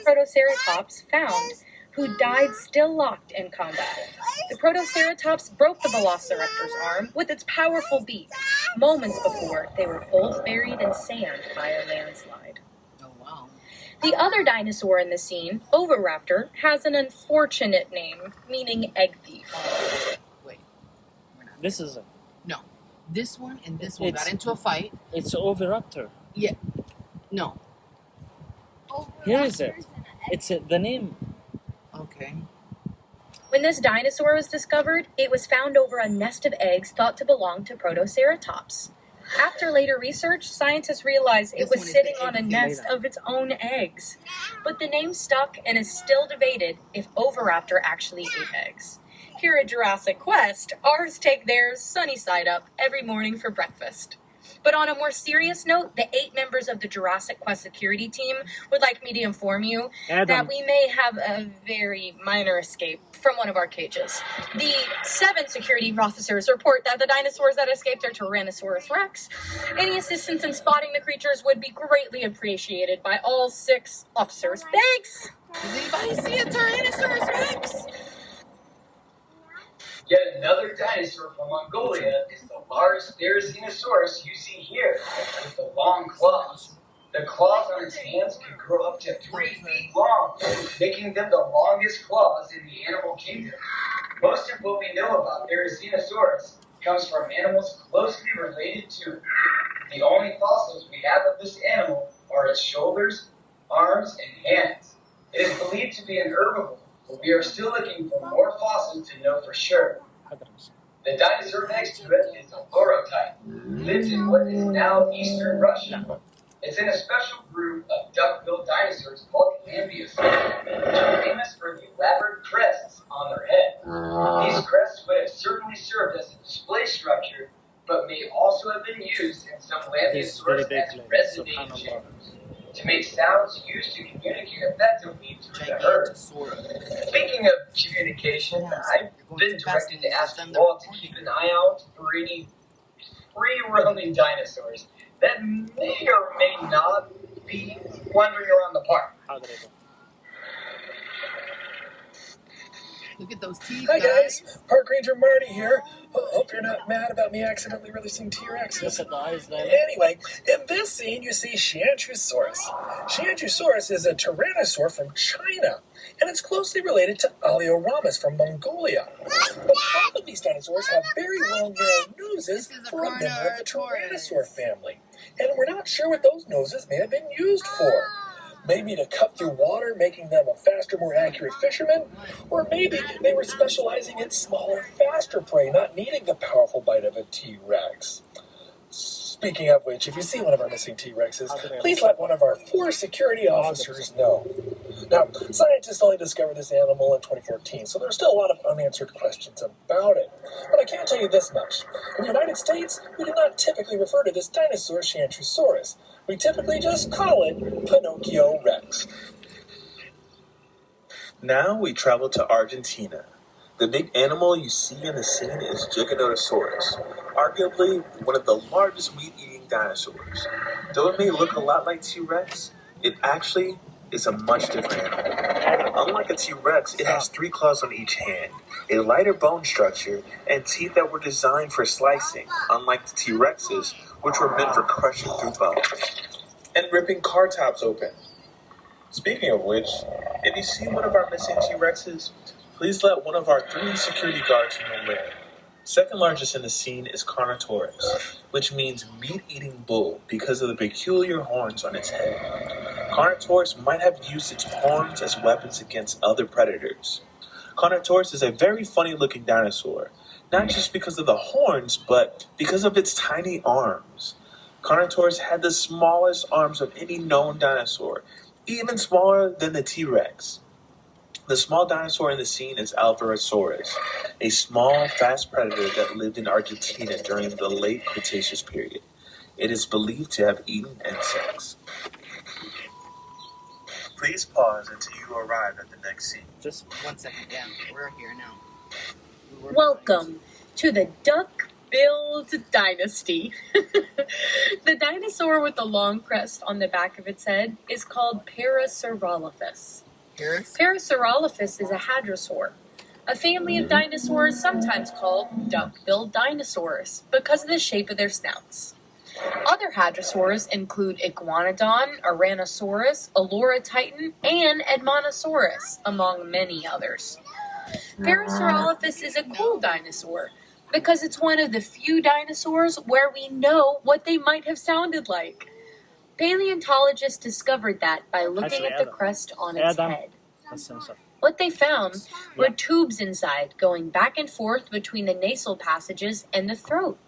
Protoceratops found, who died still locked in combat. The protoceratops broke the velociraptor's arm with its powerful beak, moments before they were both buried in sand by a landslide. Oh, wow. The other dinosaur in the scene, Oviraptor, has an unfortunate name, meaning egg thief. Wait. This is it. No. This one and this one got into a fight. It's Oviraptor. Yeah. No. Here is it. It's the name. Okay. When this dinosaur was discovered, it was found over a nest of eggs thought to belong to Protoceratops. After later research, scientists realized it was sitting on a nest of its own eggs. But the name stuck and is still debated if Oviraptor actually ate eggs. Here at Jurassic Quest, ours take theirs sunny side up every morning for breakfast. But on a more serious note, the 8 members of the Jurassic Quest security team would like me to inform you that we may have a very minor escape from one of our cages. The 7 security officers report that the dinosaurs that escaped are Tyrannosaurus Rex. Any assistance in spotting the creatures would be greatly appreciated by all 6 officers. Thanks! Does anybody see a Tyrannosaurus Rex? Yet another dinosaur from Mongolia is the large Therizinosaurus you see here, with the long claws. The claws on its hands can grow up to 3 feet long, making them the longest claws in the animal kingdom. Most of what we know about Therizinosaurus comes from animals closely related to it. The only fossils we have of this animal are its shoulders, arms, and hands. It is believed to be an herbivore, but we are still looking for more fossils to know for sure. The dinosaur next to it is a lorotype. Lives in what is now eastern Russia. It's in a special group of duck-billed dinosaurs called Alphamisfits, which are famous for the elaborate crests on their head. These crests would have certainly served as a display structure, but may also have been used in some Alphamisfits as resonating chambers, to make sounds used to communicate effectively through the herd. Speaking of communication, I've been directed to ask you all to keep an eye out for any free-roaming dinosaurs that may or may not be wandering around the park. Look at those teeth, Hi guys, Park Ranger Marty here. Hope you're not mad about me accidentally releasing T-Rexes. Look at the eyes there. Anyway, in this scene you see Sciantrosaurus. Sciantrosaurus is a tyrannosaur from China, and it's closely related to Alioramus from Mongolia. But both of these dinosaurs have very long, narrow noses for a member of the Tyrannosaur family, and we're not sure what those noses may have been used for. Maybe to cut through water, making them a faster, more accurate fisherman, or maybe they were specializing in smaller, faster prey, not needing the powerful bite of a T-Rex. Speaking of which, if you see one of our missing T-Rexes, please let one of our 4 security officers know. Now, scientists only discovered this animal in 2014, so there's still a lot of unanswered questions about it. But I can tell you this much. In the United States, we do not typically refer to this dinosaur Sciantrosaurus. We typically just call it Pinocchio Rex. Now we travel to Argentina. The big animal you see in the scene is Giganotosaurus, arguably one of the largest meat-eating dinosaurs. Though it may look a lot like T-Rex, it actually is a much different animal. Unlike a T-Rex, it has 3 claws on each hand, a lighter bone structure, and teeth that were designed for slicing, unlike the T-Rexes, which were meant for crushing through bones and ripping car tops open. Speaking of which, if you see one of our missing T-Rexes, please let one of our 3 security guards know where. Second largest in the scene is Carnotaurus, which means meat-eating bull because of the peculiar horns on its head. Carnotaurus might have used its horns as weapons against other predators. Carnotaurus is a very funny-looking dinosaur, not just because of the horns, but because of its tiny arms. Carnotaurus had the smallest arms of any known dinosaur, even smaller than the T-Rex. The small dinosaur in the scene is Alphamisfits, a small, fast predator that lived in Argentina during the late Cretaceous period. It is believed to have eaten insects. Please pause until you arrive at the next scene. Just 1 second, yeah. We're here now. Welcome to the duck-billed dynasty. The dinosaur with the long crest on the back of its head is called Parasaurolophus. Parasaurolophus is a hadrosaur, a family of dinosaurs sometimes called duck-billed dinosaurs because of the shape of their snouts. Other hadrosaurs include Iguanodon, Tyrannosaurus, Olorotitan, and Edmontosaurus, among many others. Parasaurolophus is a cool dinosaur because it's one of the few dinosaurs where we know what they might have sounded like. Paleontologists discovered that by looking at the crest on its head. What they found were tubes inside, going back and forth between the nasal passages and the throat.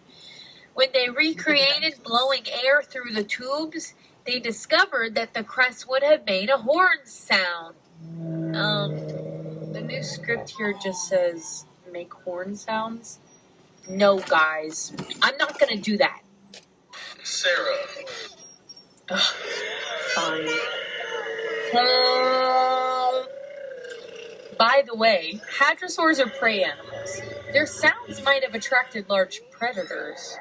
When they recreated blowing air through the tubes, they discovered that the crest would have made a horn sound. The new script here just says, make horn sounds. No, guys, I'm not gonna do that. Sarah. Ugh, fine. By the way, hadrosaurs are prey animals. Their sounds might have attracted large predators.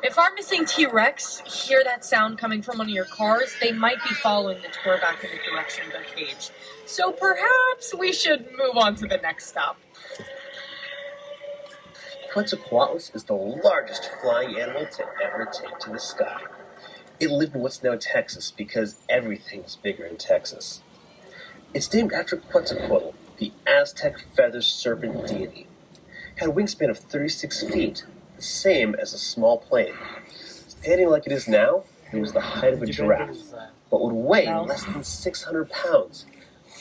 If our missing T-Rex hear that sound coming from one of your cars, they might be following the tour back in the direction of their cage. So perhaps we should move on to the next stop. Quetzalcoatlus is the largest flying animal to ever take to the sky. It lived in what's now Texas because everything's bigger in Texas. It's named after Quetzalcoatl, the Aztec feather serpent deity. It had a wingspan of 36 feet, the same as a small plane. Standing like it is now, it was the height of a giraffe, but would weigh less than 600 pounds.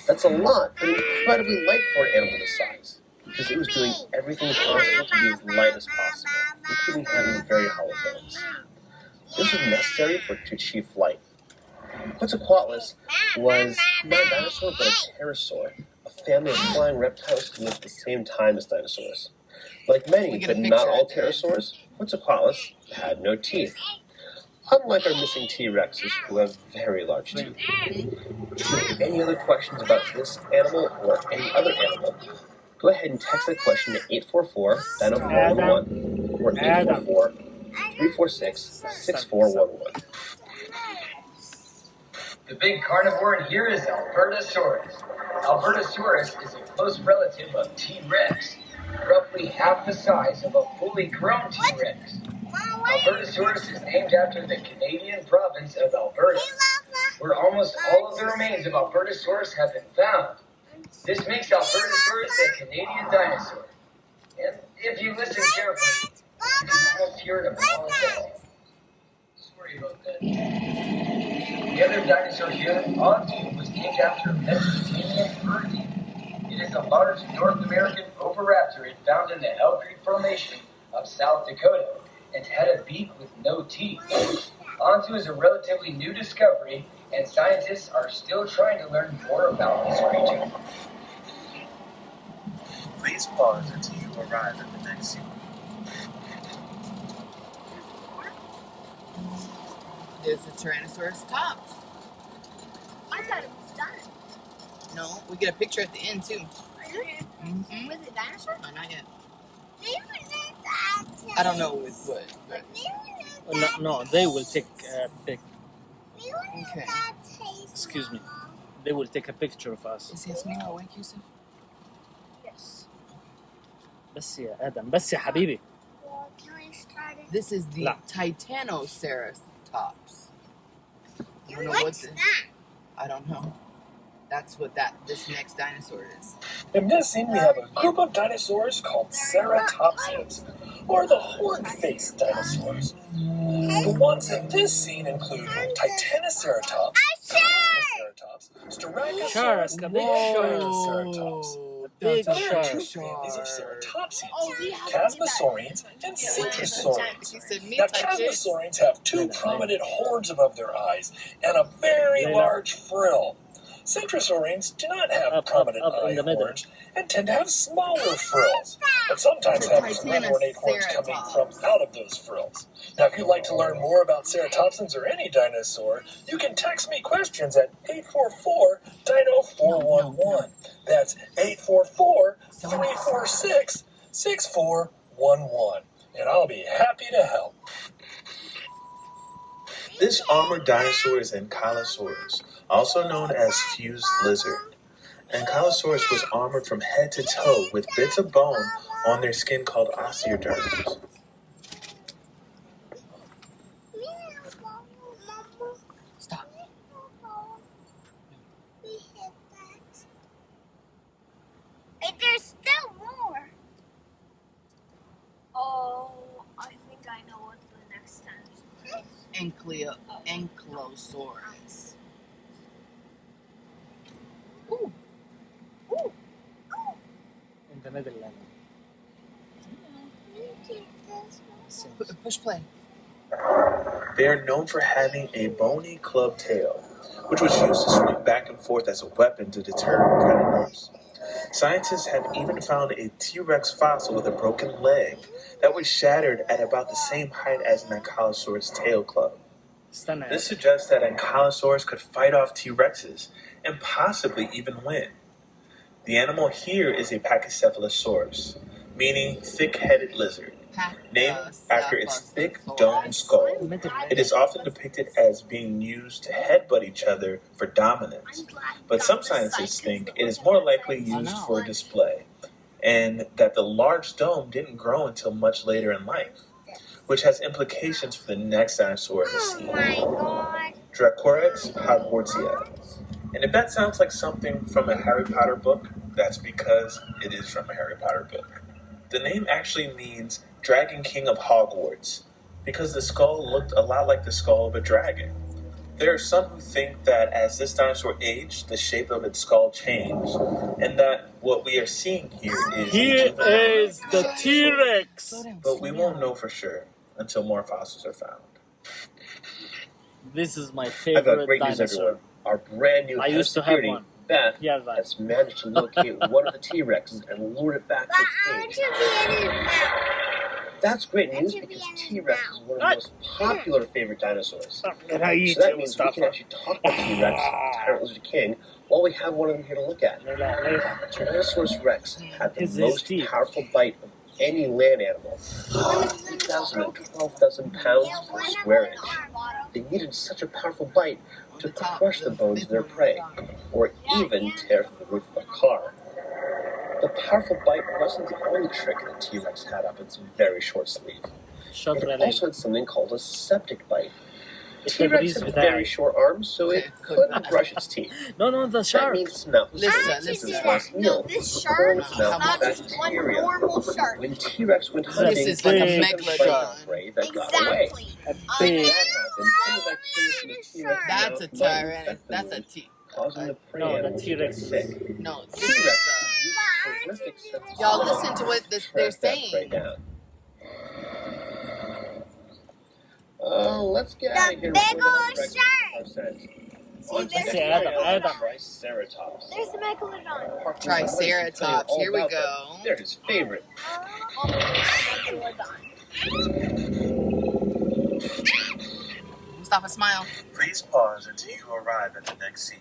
That's a lot, but incredibly light for an animal this size, because it was doing everything possible to be as light as possible, including having very hollow bones. This was necessary to achieve flight. Quetzalcoatlus was not a dinosaur, but a pterosaur, a family of flying reptiles who lived at the same time as dinosaurs. Like many, but not all pterosaurs, Quetzalcoatlus had no teeth. Unlike our missing T-Rexes, who have very large teeth. If you have any other questions about this animal or any other animal, go ahead and text that question to 844-904-11 or 844-346-6411. The big carnivore in here is Albertosaurus. Albertosaurus is a close relative of T-Rex, roughly half the size of a fully grown T-Rex. Albertosaurus is named after the Canadian province of Alberta, where almost all of the remains of Albertosaurus have been found. This makes Albertosaurus a Canadian dinosaur. And if you listen carefully, you can almost hear it apologize. Sorry about that. The other dinosaur here, Onto, was named after a Mesopotamian bird. It is a large North American oviraptorid found in the Elk Creek Formation of South Dakota and had a beak with no teeth. Onto is a relatively new discovery, and scientists are still trying to learn more about this creature. Please pause until you arrive at the next scene. There's the Tyrannosaurus tops. I thought it was done. No, we get a picture at the end too. Mm-hmm. With a dinosaur? No, not yet. They were not that I don't know with what, but No, they will take a pic. okay. Excuse me. They will take a picture of us. Is Yasmina awake, Yusuf? Yes. بس يا آدم بس يا حبيبي. Well, can we start it? This is the لا. Titanoceratops. I don't know What's what that? I don't know. That's what this next dinosaur is. In this scene, we have a group of dinosaurs called ceratopsians, or the horn-faced dinosaurs. The ones in this scene include Titanoceratops, Plasmaceratops, Styracosaurus, and Triceratops. Big Now, there are two shark. families of ceratopsians, Oh, we have Chasmosaurians and Centrosaurians. Now, Chasmosaurians have two prominent horns above their eyes and a very large frill. Centrosaurians do not have prominent eye horns and tend to have smaller frills, but sometimes have three ornate horns coming from out of those frills. Now, if you'd like to learn more about ceratopsians or any dinosaur, you can text me questions at 844-DINO-411. That's 844-346-6411, and I'll be happy to help. This armored dinosaur is Ankylosaurus, also known as fused lizard. Ankylosaurus was armored from head to toe with bits of bone on their skin called osteoderms. Stop. Wait, there's still more. Oh, I think I know what the next time is. Ankylosaurus. In the Netherlands. Push play. They are known for having a bony club tail, which was used to swing back and forth as a weapon to deter predators. Scientists have even found a T-Rex fossil with a broken leg that was shattered at about the same height as an Ankylosaurus tail club. This suggests that Ankylosaurus could fight off T-Rexes and possibly even win. The animal here is a Pachycephalosaurus, meaning thick-headed lizard, named after its thick domed skull. It is often depicted as being used to headbutt each other for dominance, but some scientists think it is more likely used for display, and that the large dome didn't grow until much later in life, which has implications for the next dinosaur in the scene, Dracorex hogwartsia. And if that sounds like something from a Harry Potter book, that's because it is from a Harry Potter book. The name actually means Dragon King of Hogwarts, because the skull looked a lot like the skull of a dragon. There are some who think that as this dinosaur aged, the shape of its skull changed, and that what we are seeing here is... Here is the T-Rex! But we won't know for sure until more fossils are found. This is my I've favorite got great news, dinosaur. everyone. Our brand new I head used to have security, one. Beth, Yeah, Beth. has managed to locate one of the T-Rexes and lure it back to its cage. That's great news because T-Rex is one of the most popular favorite dinosaurs. So that means we can actually talk about T-Rex, Tyrant Lizard King, while we have one of them here to look at. Tyrannosaurus Rex had the most powerful bite of any land animal, 3,000 and 12,000 pounds per square inch. They needed such a powerful bite to crush the bones of their prey, or even tear through the roof of a car. The powerful bite wasn't the only trick that T-Rex had up its very short sleeve. It also had something called a septic bite. T-Rex had very short arms, so it couldn't brush its teeth. No, the shark. That means its mouth was last meal. This shark is not just one normal shark. When T-Rex went hunting, This is like a megalodon. prey that got away. Big. That's a tyrant. That's a T. Causing the prey No, the animals to get T-Rex. sick. No, this T-Rex is used horrific sense of y'all smell listen to what to they're track that prey saying. down. Let's get out of here. Big old shark. Triceratops. There's the megalodon. Triceratops. Here we go. They're his favorite. Stop and smile. Please pause until you arrive at the next scene.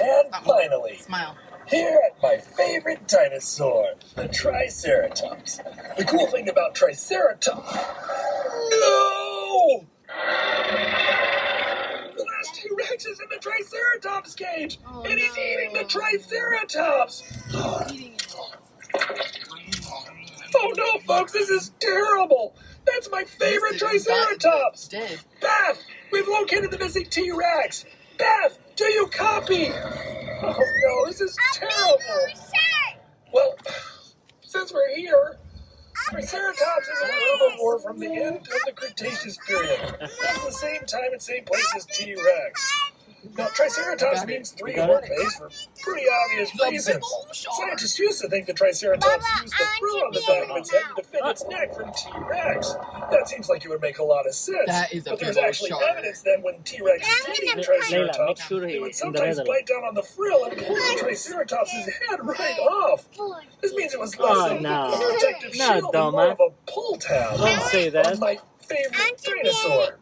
And finally, smile. Here at my favorite dinosaur, the Triceratops. The cool thing about Triceratops... No! The last T-Rex is in the Triceratops cage, and he's eating the Triceratops! Oh no, folks, this is terrible! That's my favorite Triceratops! Beth, we've located the missing T-Rex! Beth, do you copy? Oh no, this is terrible! Well, since we're here, Triceratops is an herbivore from the end of the Cretaceous period. It's the same time and same place as T-Rex. Now, Triceratops means three horn-based for pretty obvious reasons. Scientists used to think the Triceratops used the thru on the back of its head to defend its neck from T-Rex. That seems like it would make a lot of sense. But there's actually evidence that when T-Rex did eat Triceratops, it would sometimes bite down on the frill and pull the Triceratops' head right off. This means it was less of a protective shield and more of a pull tab. Don't say that. My favorite dinosaur.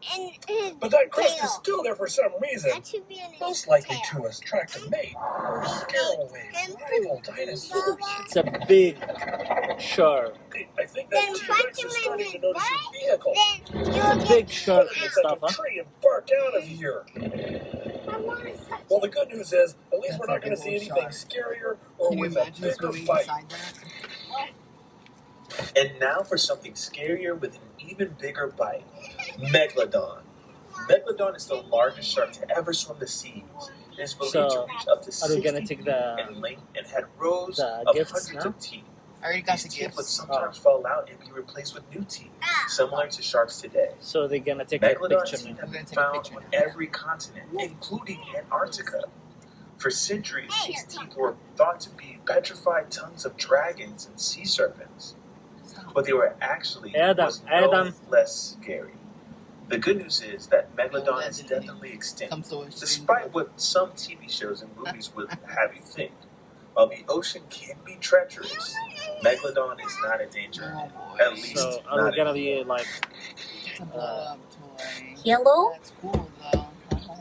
But that crust is still there for some reason. Most likely to attract a mate or scare away rival dinosaurs. It's a big shark. I think that T-Rex is starting to notice your vehicle. It's a big shark, Mustafa. Tree and bark out of here. Well, the good news is, at least we're not going to see anything scarier or with a bigger fight. And now for something scarier with an even bigger bite. Megalodon. Megalodon is the largest shark to ever swim the seas. It is believed to reach up to 60 feet in length and had rows of hundreds of teeth. These teeth would sometimes fall out and be replaced with new teeth, similar to sharks today. So they're gonna take a Megalodon picture teeth now. have been found on every continent, including Antarctica. For centuries, these teeth were thought to be petrified tongues of dragons and sea serpents. But they were actually no less scary. The good news is that Megalodon is definitely extinct, despite what some TV shows and movies would have you think. While the ocean can be treacherous, Megalodon is not a danger. At least So are we gonna be like Hello?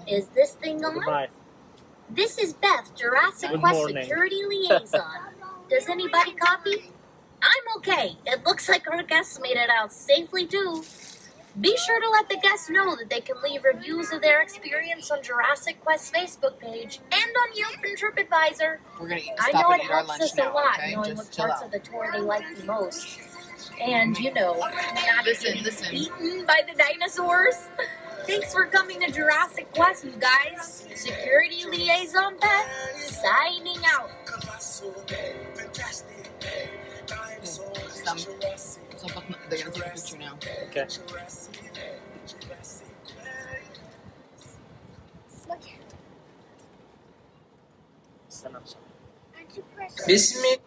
Is this thing on? goodbye? This is Beth, Jurassic Good Quest morning. Security Liaison. Does anybody copy? I'm okay. It looks like our guests made it out safely too. Be sure to let the guests know that they can leave reviews of their experience on Jurassic Quest Facebook page and on Yelp and TripAdvisor. We're gonna I stop know and it eat our helps lunch us now, a lot okay? knowing Just what chill parts out. of the tour they like the most. And you know, not Listen. eaten by the dinosaurs. Thanks for coming to Jurassic Quest, you guys. Security Liaison Beth, signing out. They're gonna take a picture now. Okay. Salam. Bismillah.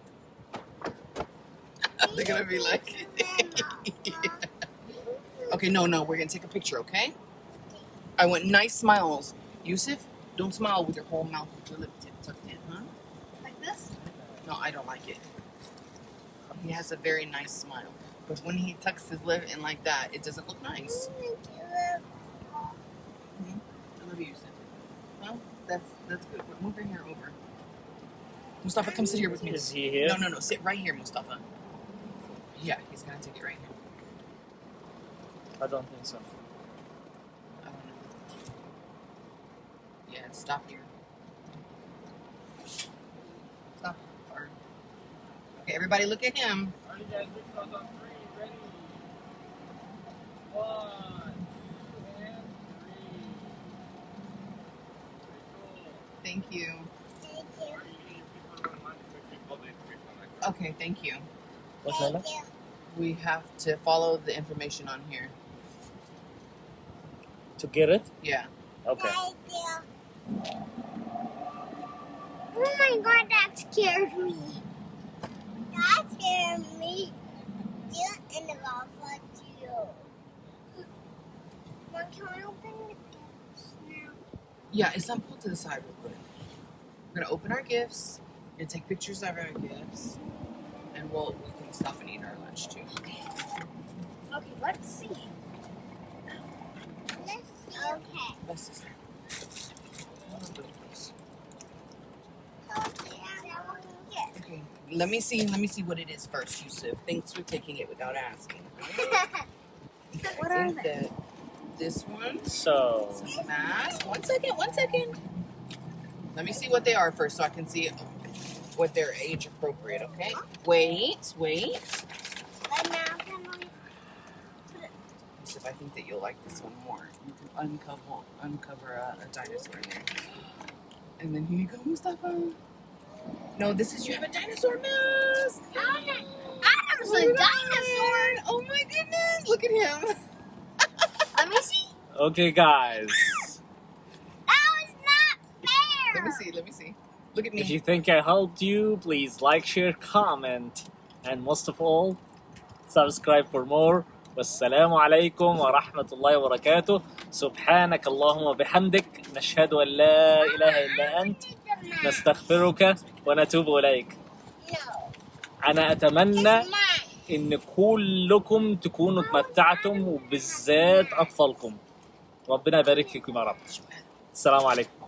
They're gonna be like, okay, no, we're gonna take a picture, okay? I want nice smiles. Yusuf, don't smile with your whole mouth with your lip tip tucked in, huh? Like this? No, I don't like it. He has a very nice smile. But when he tucks his lip in like that, it doesn't look nice. I love you, Yusuf. Well, that's good. But move your hair over. Mustafa, come sit here with me. Is he here? No. Sit right here, Mustafa. Yeah, he's gonna take it right here. I don't think so. I don't know. Yeah, stop here. Stop. Or... Okay, everybody look at him. Alright, guys, mix those on 3. Ready? 1, 2, and 3. Thank you. Okay, thank you. What's that? We have to follow the information on here. To get it? Yeah. Okay. Oh my god, that scared me. That scared me. And the lava too. Mom, can I open the gifts now? Yeah, it's not pulled to the side real quick. We're gonna open our gifts and take pictures of our gifts, and we can stop and eat our lunch too. Okay, let's see. Best sister. Let me see what it is first, Yusuf. Thanks for taking it without asking. What are they? This one. So. Mask. One second. Let me see what they are first so I can see what they're age appropriate, okay? Wait. Yusuf, I think that you'll like this one more. You can uncover a dinosaur in there. And then here you go, Mustafa. No, you have a dinosaur mask. Adam's a dinosaur. Oh my goodness, look at him. Let me see. Okay, guys. That was not fair. Let me see. Look at me. If you think I helped you, please like, share, comment, and most of all, subscribe for more. والسلام عليكم ورحمة الله وبركاته. سبحانك اللهم وبحمدك نشهد أن لا إله إلا أنت نستغفرك ونتوب إليك. أنا أتمنى إن كلكم تكونوا تمتعتم وبالذات أطفالكم. ربنا يبارك فيكم يا رب. السلام عليكم.